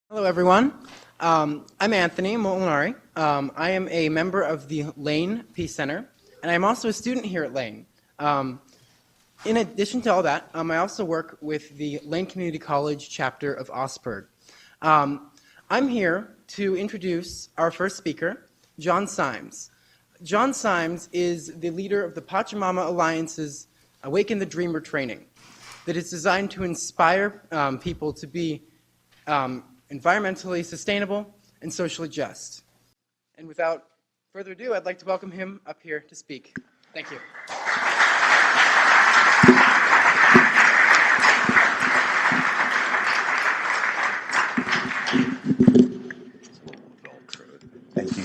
Hello, everyone. I'm Anthony Molinari. I am a member of the Lane Peace Center, and I'm also a student here at Lane. In addition to all that, I also work with the Lane Community College chapter of Osberg. I'm here to introduce our first speaker, John Symes. John Symes is the leader of the Pachamama Alliance's Awaken the Dreamer training that is designed to inspire people to be environmentally sustainable and socially just. And without further ado, I'd like to welcome him up here to speak. Thank you. Thank you.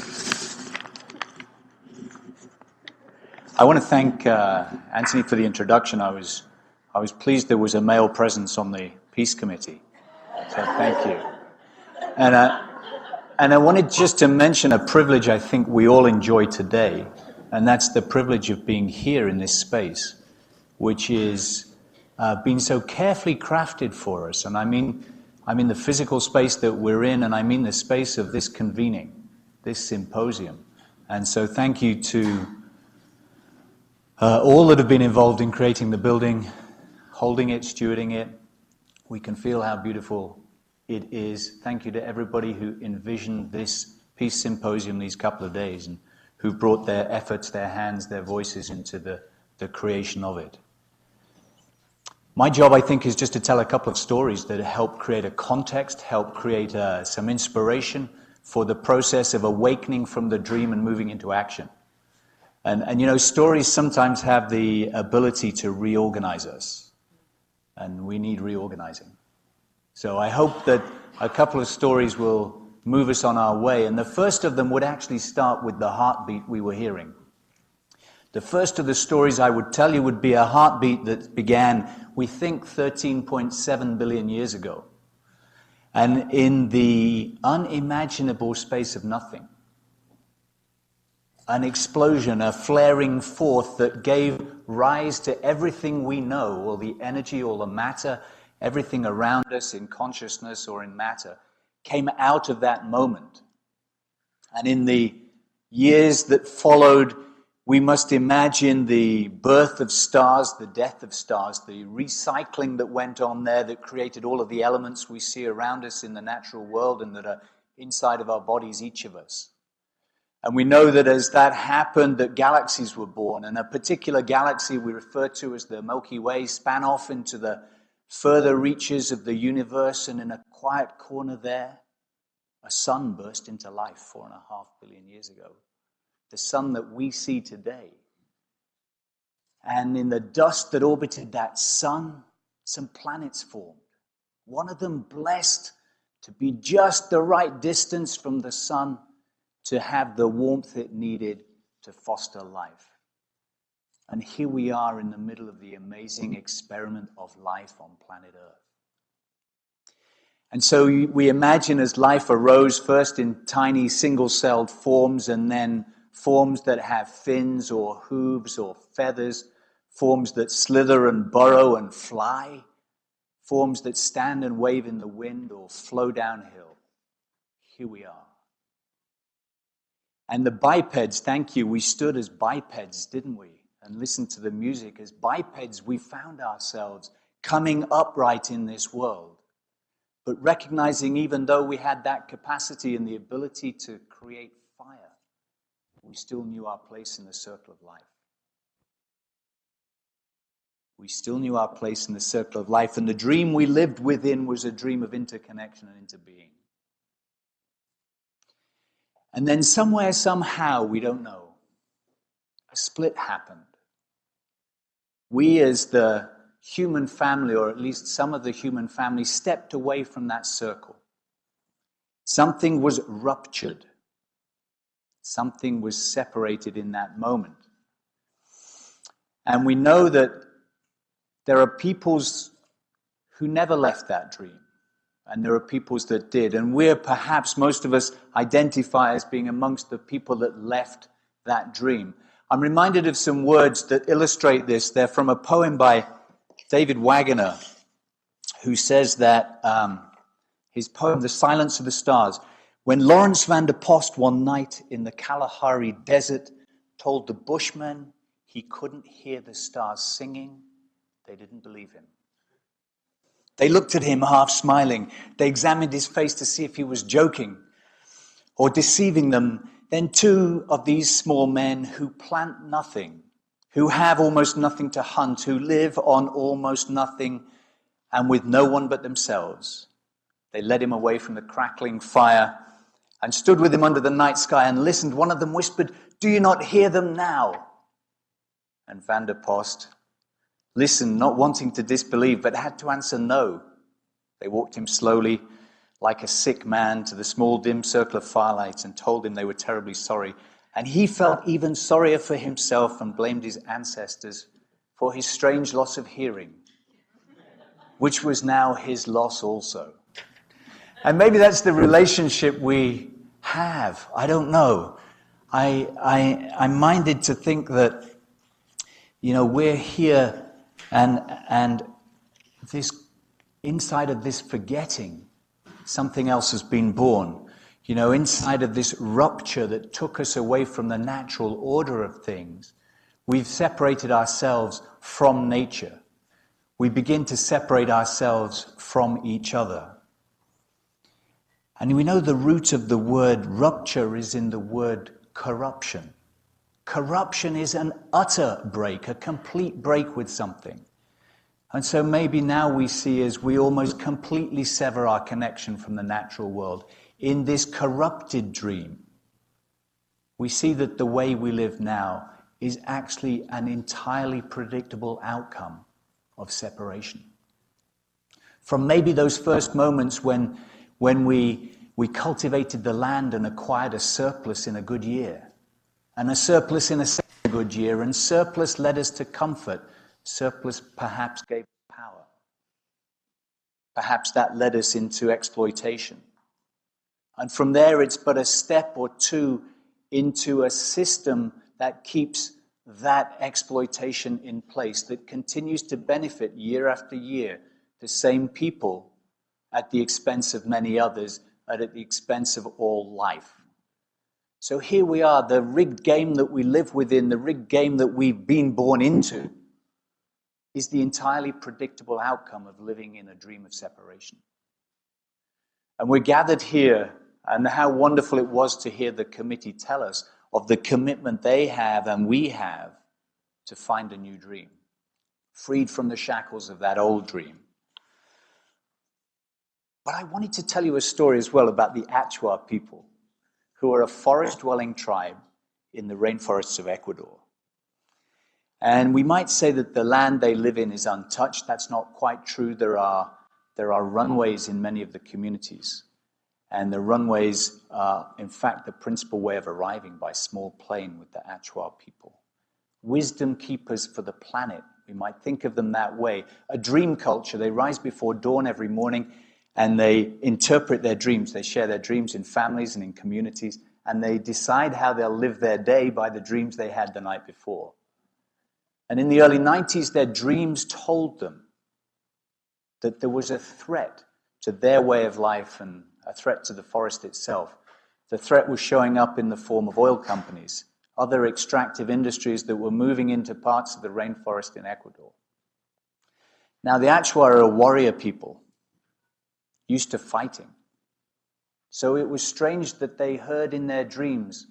I want to thank Anthony for the introduction. I was pleased there was a male presence on the Peace Committee. So thank you. And I wanted just to mention a privilege I think we all enjoy today, and that's the privilege of being here in this space, which is being so carefully crafted for us. And I mean the physical space that we're in, and I mean the space of this convening, this symposium. And so thank you to all that have been involved in creating the building, holding it, stewarding it. We can feel how beautiful it is. Thank you to everybody who envisioned this Peace Symposium these couple of days and who brought their efforts, their hands, their voices into the creation of it. My job, I think, is just to tell a couple of stories that help create a context, help create some inspiration for the process of awakening from the dream and moving into action. And you know, stories sometimes have the ability to reorganize us, and we need reorganizing. So I hope that a couple of stories will move us on our way. And the first of them would actually start with the heartbeat we were hearing. The first of the stories I would tell you would be a heartbeat that began, we think, 13.7 billion years ago. And in the unimaginable space of nothing, an explosion, a flaring forth that gave rise to everything we know, all the energy, all the matter, everything around us in consciousness or in matter, came out of that moment. And in the years that followed, we must imagine the birth of stars, the death of stars, the recycling that went on there that created all of the elements we see around us in the natural world and that are inside of our bodies, each of us. And we know that as that happened, that galaxies were born. And a particular galaxy we refer to as the Milky Way span off into the further reaches of the universe, and in a quiet corner there, a sun burst into life 4.5 billion years ago. The sun that we see today. And in the dust that orbited that sun, some planets formed. One of them blessed to be just the right distance from the sun to have the warmth it needed to foster life. And here we are in the middle of the amazing experiment of life on planet Earth. And so we imagine as life arose first in tiny single-celled forms, and then forms that have fins or hooves or feathers, forms that slither and burrow and fly, forms that stand and wave in the wind or flow downhill. Here we are. And the bipeds, thank you, we stood as bipeds, didn't we? And listened to the music. As bipeds, we found ourselves coming upright in this world, but recognizing even though we had that capacity and the ability to create fire, we still knew our place in the circle of life. We still knew our place in the circle of life, and the dream we lived within was a dream of interconnection and interbeing. And then somewhere, somehow, we don't know, a split happened. We as the human family, or at least some of the human family, stepped away from that circle. Something was ruptured. Something was separated in that moment. And we know that there are peoples who never left that dream. And there are peoples that did. And we're perhaps, most of us identify as being amongst the people that left that dream. I'm reminded of some words that illustrate this. They're from a poem by David Wagoner, who says that his poem, The Silence of the Stars, when Lawrence van der Post one night in the Kalahari desert told the Bushmen he couldn't hear the stars singing, they didn't believe him. They looked at him half smiling. They examined his face to see if he was joking or deceiving them. Then two of these small men who plant nothing, who have almost nothing to hunt, who live on almost nothing and with no one but themselves, they led him away from the crackling fire and stood with him under the night sky and listened. One of them whispered, "Do you not hear them now?" And Van der Post listened, not wanting to disbelieve, but had to answer no. They walked him slowly, like a sick man, to the small dim circle of firelight and told him they were terribly sorry. And he felt even sorrier for himself and blamed his ancestors for his strange loss of hearing, which was now his loss also. And maybe that's the relationship we have. I don't know. I'm minded to think that, we're here and this, inside of this forgetting, something else has been born. Inside of this rupture that took us away from the natural order of things, we've separated ourselves from nature. We begin to separate ourselves from each other. And we know the root of the word rupture is in the word corruption. Corruption is an utter break, a complete break with something. And so maybe now we see as we almost completely sever our connection from the natural world. In this corrupted dream, we see that the way we live now is actually an entirely predictable outcome of separation. From maybe those first moments when we cultivated the land and acquired a surplus in a good year, and a surplus in a second good year, and surplus led us to comfort, surplus perhaps gave us power. Perhaps that led us into exploitation. And from there it's but a step or two into a system that keeps that exploitation in place, that continues to benefit year after year the same people at the expense of many others, and at the expense of all life. So here we are, the rigged game that we live within, the rigged game that we've been born into, is the entirely predictable outcome of living in a dream of separation. And we're gathered here, and how wonderful it was to hear the committee tell us of the commitment they have and we have to find a new dream, freed from the shackles of that old dream. But I wanted to tell you a story as well about the Achua people, who are a forest-dwelling tribe in the rainforests of Ecuador. And we might say that the land they live in is untouched. That's not quite true. There are runways in many of the communities. And the runways are, in fact, the principal way of arriving by small plane with the Achua people. Wisdom keepers for the planet. We might think of them that way. A dream culture. They rise before dawn every morning and they interpret their dreams. They share their dreams in families and in communities, and they decide how they'll live their day by the dreams they had the night before. And in the early 90s, their dreams told them that there was a threat to their way of life and a threat to the forest itself. The threat was showing up in the form of oil companies, other extractive industries that were moving into parts of the rainforest in Ecuador. Now, the Achua are a warrior people, used to fighting. So it was strange that they heard in their dreams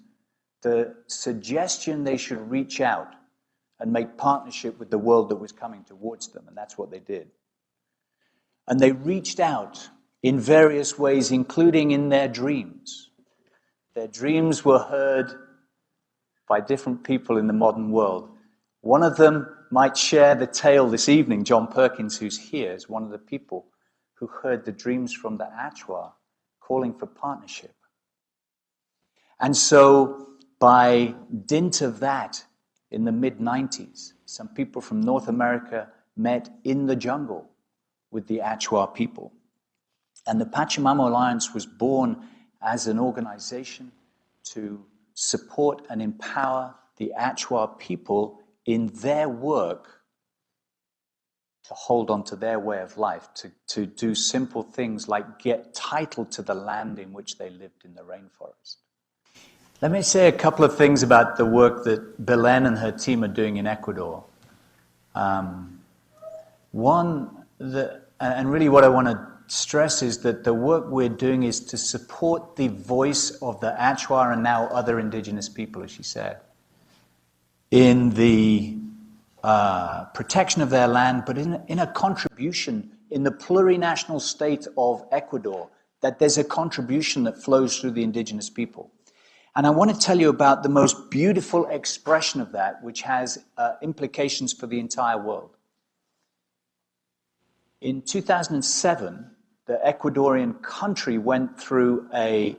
the suggestion they should reach out and make partnership with the world that was coming towards them, and that's what they did. And they reached out in various ways, including in their dreams. Their dreams were heard by different people in the modern world. One of them might share the tale this evening. John Perkins, who's here, is one of the people who heard the dreams from the Achua calling for partnership. And so, by dint of that, in the mid-90s, some people from North America met in the jungle with the Achua people. And the Pachamama Alliance was born as an organization to support and empower the Achua people in their work to hold on to their way of life, to do simple things like get title to the land in which they lived in the rainforest. Let me say a couple of things about the work that Belen and her team are doing in Ecuador. And really what I want to stress is that the work we're doing is to support the voice of the Achua and now other indigenous people, as she said, in the protection of their land, but in a contribution in the plurinational state of Ecuador, that there's a contribution that flows through the indigenous people. And I want to tell you about the most beautiful expression of that, which has implications for the entire world. In 2007, the Ecuadorian country went through a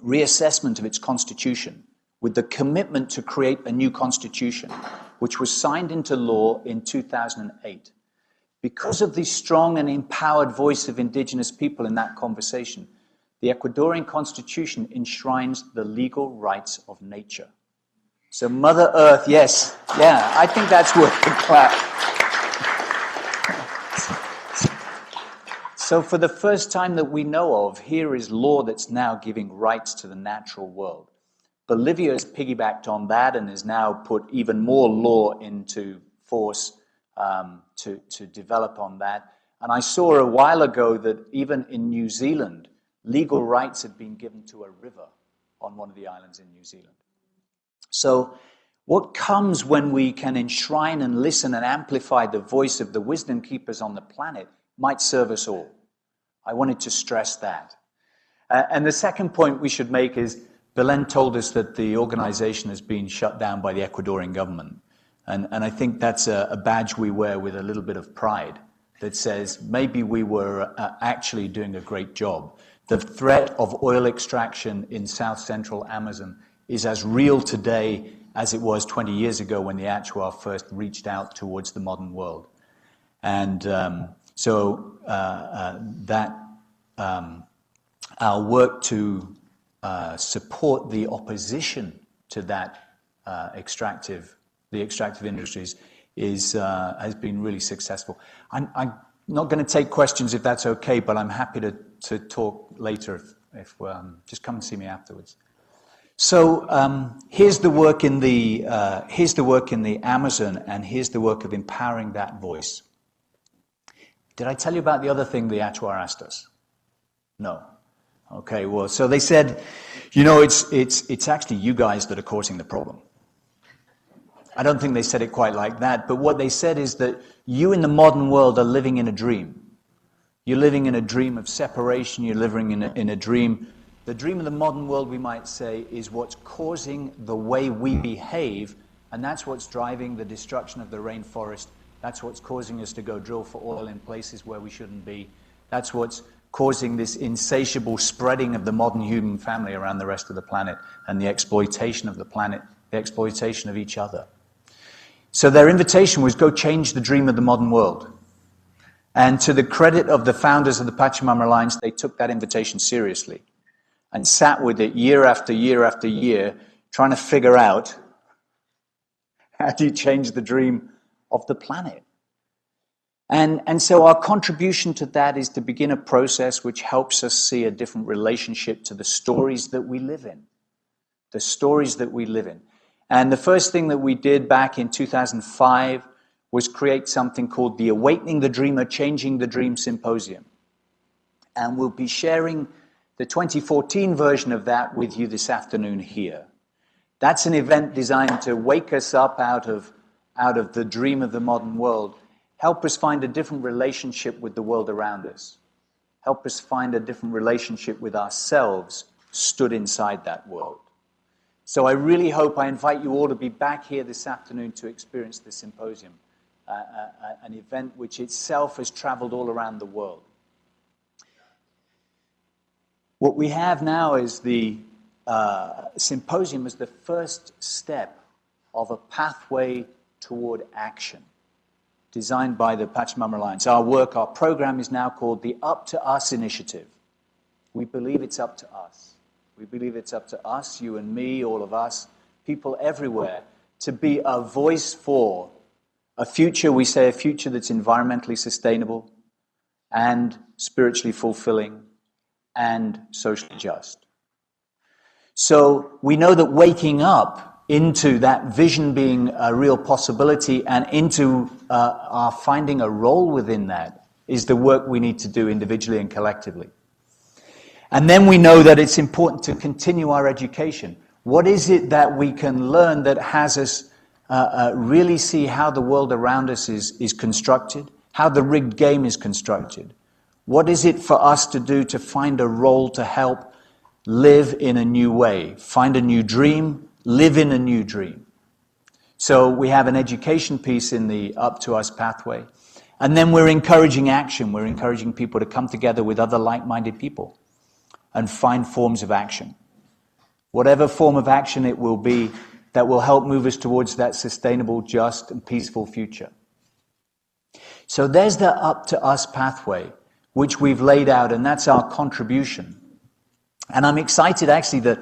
reassessment of its constitution with the commitment to create a new constitution, which was signed into law in 2008. Because of the strong and empowered voice of indigenous people in that conversation, the Ecuadorian constitution enshrines the legal rights of nature. So Mother Earth, yes, yeah, I think that's worth a clap. So for the first time that we know of, here is law that's now giving rights to the natural world. Bolivia has piggybacked on that and has now put even more law into force to develop on that. And I saw a while ago that even in New Zealand, legal rights had been given to a river on one of the islands in New Zealand. So what comes when we can enshrine and listen and amplify the voice of the wisdom keepers on the planet might serve us all. I wanted to stress that. And the second point we should make is Belen told us that the organization has been shut down by the Ecuadorian government. And I think that's a badge we wear with a little bit of pride that says maybe we were actually doing a great job. The threat of oil extraction in south central Amazon is as real today as it was 20 years ago when the Achua first reached out towards the modern world. And our work to support the opposition to that extractive industries has been really successful. I'm not going to take questions if that's okay, but I'm happy to talk later if just come and see me afterwards. So here's the work in the Amazon, and here's the work of empowering that voice. Did I tell you about the other thing the Achua asked us? No. Okay, well, so they said, you know, it's actually you guys that are causing the problem. I don't think they said it quite like that, but what they said is that you in the modern world are living in a dream. You're living in a dream of separation, you're living in a dream. The dream of the modern world, we might say, is what's causing the way we behave, and that's what's driving the destruction of the rainforest. That's what's causing us to go drill for oil in places where we shouldn't be. That's what's causing this insatiable spreading of the modern human family around the rest of the planet and the exploitation of the planet, the exploitation of each other. So their invitation was go change the dream of the modern world. And to the credit of the founders of the Pachamama Alliance, they took that invitation seriously and sat with it year after year after year, trying to figure out how do you change the dream of the planet. And so our contribution to that is to begin a process which helps us see a different relationship to the stories that we live in. The stories that we live in. And the first thing that we did back in 2005 was create something called the Awakening the Dreamer, Changing the Dream Symposium. And we'll be sharing the 2014 version of that with you this afternoon here. That's an event designed to wake us up out of the dream of the modern world, help us find a different relationship with the world around us, help us find a different relationship with ourselves stood inside that world. So I really hope, I invite you all to be back here this afternoon to experience the symposium, an event which itself has traveled all around the world. What we have now is the symposium as the first step of a pathway toward action. designed by the Pachamama Alliance. Our program is now called the Up to Us Initiative. We believe it's up to us. We believe it's up to us, you and me, all of us, people everywhere, to be a voice for a future, we say a future that's environmentally sustainable and spiritually fulfilling and socially just. So we know that waking up into that vision being a real possibility and into our finding a role within that is the work we need to do individually and collectively. And then we know that it's important to continue our education. What is it that we can learn that has us really see how the world around us is constructed, how the rigged game is constructed? What is it for us to do to find a role to help live in a new way, find a new dream, live in a new dream? So we have an education piece in the Up to Us pathway. And then we're encouraging action. We're encouraging people to come together with other like-minded people and find forms of action. Whatever form of action it will be that will help move us towards that sustainable, just, and peaceful future. So there's the Up to Us pathway, which we've laid out, and that's our contribution. And I'm excited, actually,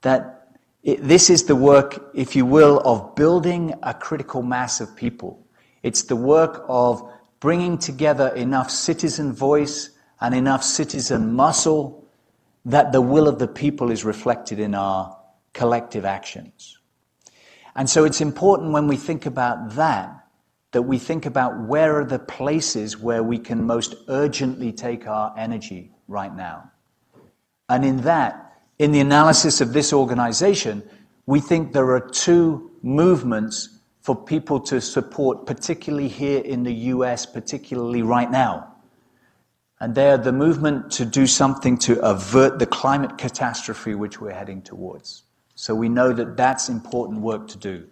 that this is the work, if you will, of building a critical mass of people. It's the work of bringing together enough citizen voice and enough citizen muscle that the will of the people is reflected in our collective actions. And so it's important when we think about that we think about where are the places where we can most urgently take our energy right now. And in the analysis of this organization, we think there are two movements for people to support, particularly here in the US, particularly right now. And they are the movement to do something to avert the climate catastrophe which we're heading towards. So we know that that's important work to do.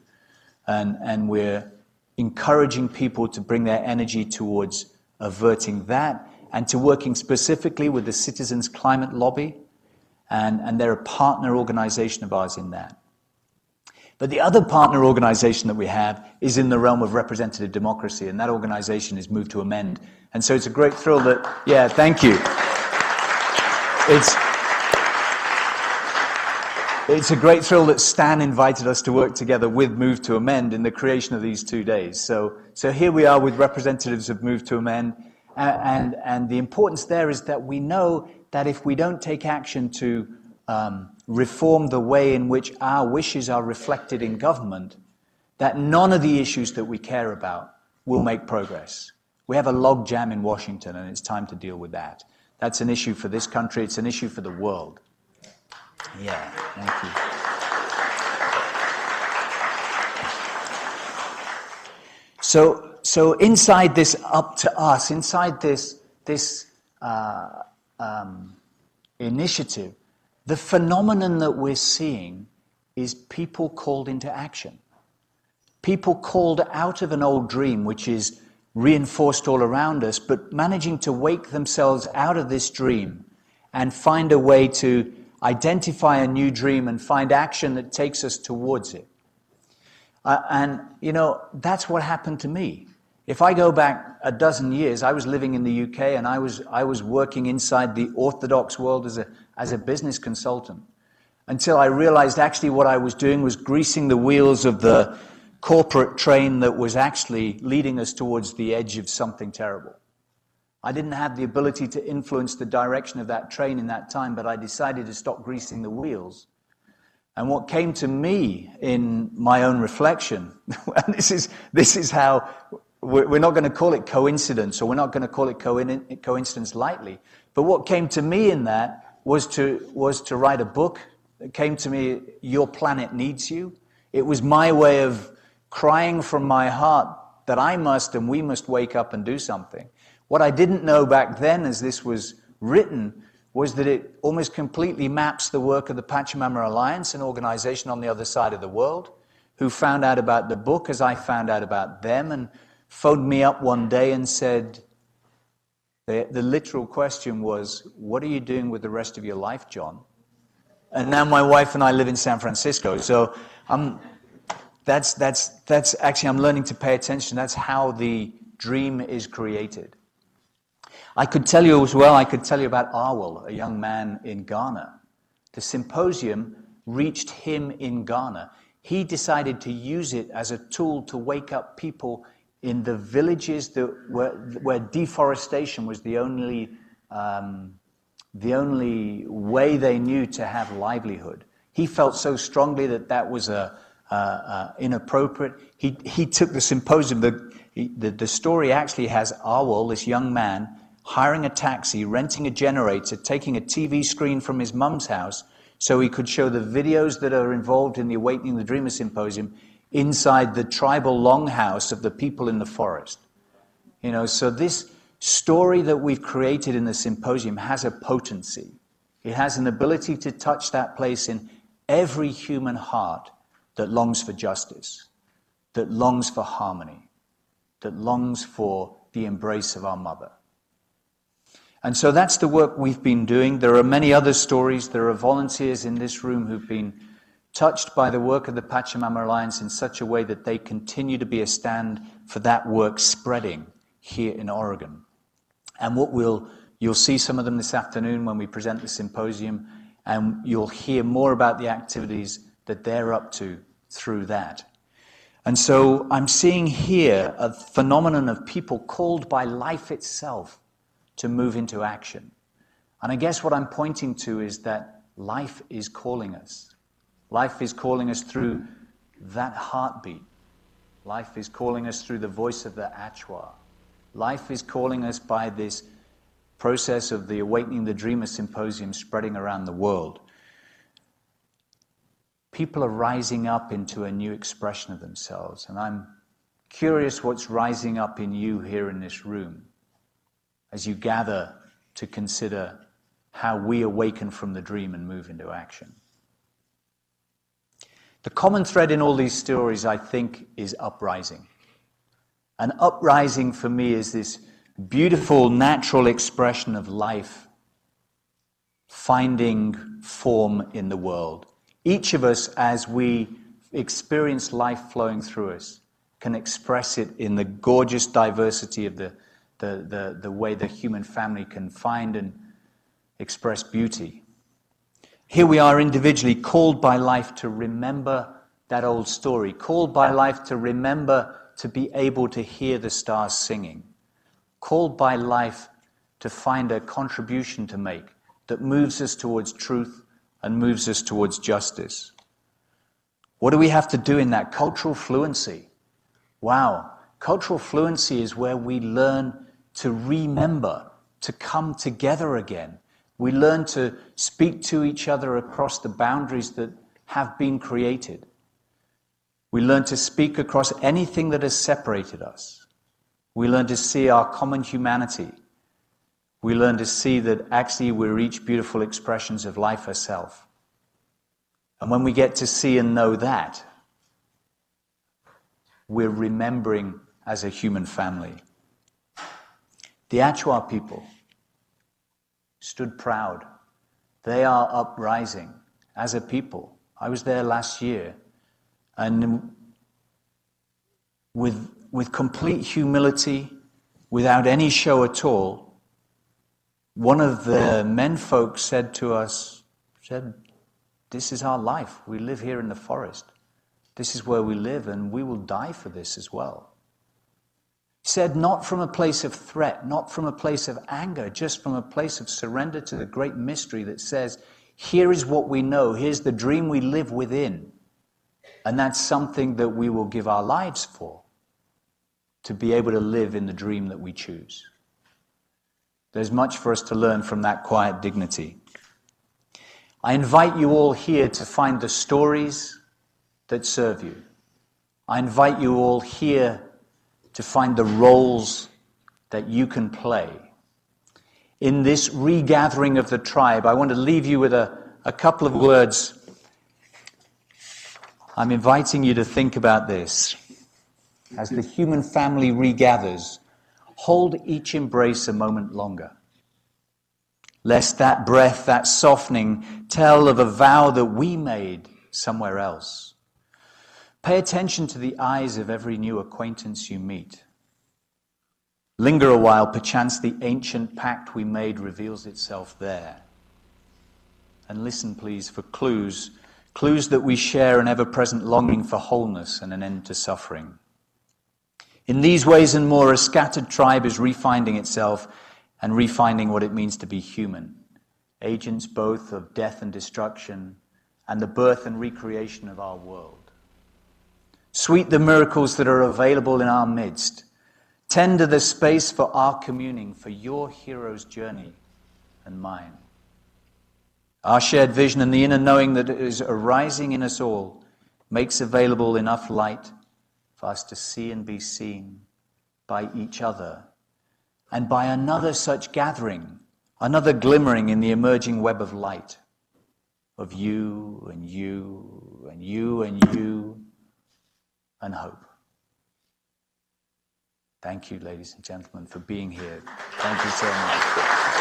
And we're encouraging people to bring their energy towards averting that and to working specifically with the Citizens Climate Lobby. And they're a partner organization of ours in that. But the other partner organization that we have is in the realm of representative democracy, and that organization is Move to Amend. And so it's a great thrill that, yeah, thank you. It's a great thrill that Stan invited us to work together with Move to Amend in the creation of these 2 days. So here we are with representatives of Move to Amend, and the importance there is that we know that if we don't take action to reform the way in which our wishes are reflected in government, that none of the issues that we care about will make progress. We have a log jam in Washington, and it's time to deal with that. That's an issue for this country. It's an issue for the world. Yeah, thank you. So inside this Up to Us, inside this initiative, the phenomenon that we're seeing is people called into action. People called out of an old dream, which is reinforced all around us, but managing to wake themselves out of this dream and find a way to identify a new dream and find action that takes us towards it. And, you know, that's what happened to me. If I go back a dozen years, I was living in the UK and I was working inside the orthodox world as a business consultant until I realized actually what I was doing was greasing the wheels of the corporate train that was actually leading us towards the edge of something terrible. I didn't have the ability to influence the direction of that train in that time, but I decided to stop greasing the wheels. And what came to me in my own reflection, and this is how, we're not going to call it coincidence, or we're not going to call it coincidence lightly, but what came to me in that was to write a book. It came to me, Your Planet Needs You. It was my way of crying from my heart that I must and we must wake up and do something. What I didn't know back then as this was written was that it almost completely maps the work of the Pachamama Alliance, an organization on the other side of the world, who found out about the book as I found out about them and phoned me up one day and said, the literal question was, what are you doing with the rest of your life, John? And now my wife and I live in San Francisco, so that's actually, I'm learning to pay attention. That's how the dream is created. I could tell you as well, I could tell you about Arwel, a young man in Ghana. The symposium reached him in Ghana. He decided to use it as a tool to wake up people in the villages where deforestation was the only way they knew to have livelihood. He felt so strongly that was inappropriate. He took the symposium. The story actually has Arwel, this young man, hiring a taxi, renting a generator, taking a TV screen from his mum's house so he could show the videos that are involved in the Awakening the Dreamer Symposium inside the tribal longhouse of the people in the forest. So this story that we've created in the symposium has a potency. It has an ability to touch that place in every human heart that longs for justice, that longs for harmony, that longs for the embrace of our mother. And so that's the work we've been doing. There are many other stories. There are volunteers in this room who've been touched by the work of the Pachamama Alliance in such a way that they continue to be a stand for that work spreading here in Oregon. And you'll see some of them this afternoon when we present the symposium, and you'll hear more about the activities that they're up to through that. And so I'm seeing here a phenomenon of people called by life itself to move into action. And I guess what I'm pointing to is that life is calling us. Life is calling us through that heartbeat. Life is calling us through the voice of the Achwa. Life is calling us by this process of the Awakening the Dreamer Symposium spreading around the world. People are rising up into a new expression of themselves, and I'm curious what's rising up in you here in this room as you gather to consider how we awaken from the dream and move into action. The common thread in all these stories, I think, is uprising. An uprising for me is this beautiful, natural expression of life finding form in the world. Each of us, as we experience life flowing through us, can express it in the gorgeous diversity of the way the human family can find and express beauty. Here we are individually called by life to remember that old story, called by life to remember to be able to hear the stars singing, called by life to find a contribution to make that moves us towards truth and moves us towards justice. What do we have to do in that? Cultural fluency. Wow. Cultural fluency is where we learn to remember, to come together again. We learn to speak to each other across the boundaries that have been created. We learn to speak across anything that has separated us. We learn to see our common humanity. We learn to see that actually we're each beautiful expressions of life herself. And when we get to see and know that, we're remembering as a human family. The Achwa people stood proud. They are uprising as a people. I was there last year, and with complete humility, without any show at all, one of the men folk said to us, "This is our life. We live here in the forest. This is where we live, and we will die for this as well." Said not from a place of threat, not from a place of anger, just from a place of surrender to the great mystery that says, here is what we know, here's the dream we live within, and that's something that we will give our lives for, to be able to live in the dream that we choose. There's much for us to learn from that quiet dignity. I invite you all here to find the stories that serve you. I invite you all here to find the roles that you can play. In this regathering of the tribe, I want to leave you with a couple of words. I'm inviting you to think about this. As the human family regathers, hold each embrace a moment longer, lest that breath, that softening, tell of a vow that we made somewhere else. Pay attention to the eyes of every new acquaintance you meet. Linger a while, perchance the ancient pact we made reveals itself there. And listen, please, for clues that we share an ever-present longing for wholeness and an end to suffering. In these ways and more, a scattered tribe is refinding itself and refinding what it means to be human, agents both of death and destruction, and the birth and recreation of our world. Sweet the miracles that are available in our midst. Tender the space for our communing, for your hero's journey and mine. Our shared vision and the inner knowing that is arising in us all makes available enough light for us to see and be seen by each other and by another such gathering, another glimmering in the emerging web of light, of you and you and you and you and hope. Thank you, ladies and gentlemen, for being here. Thank you so much.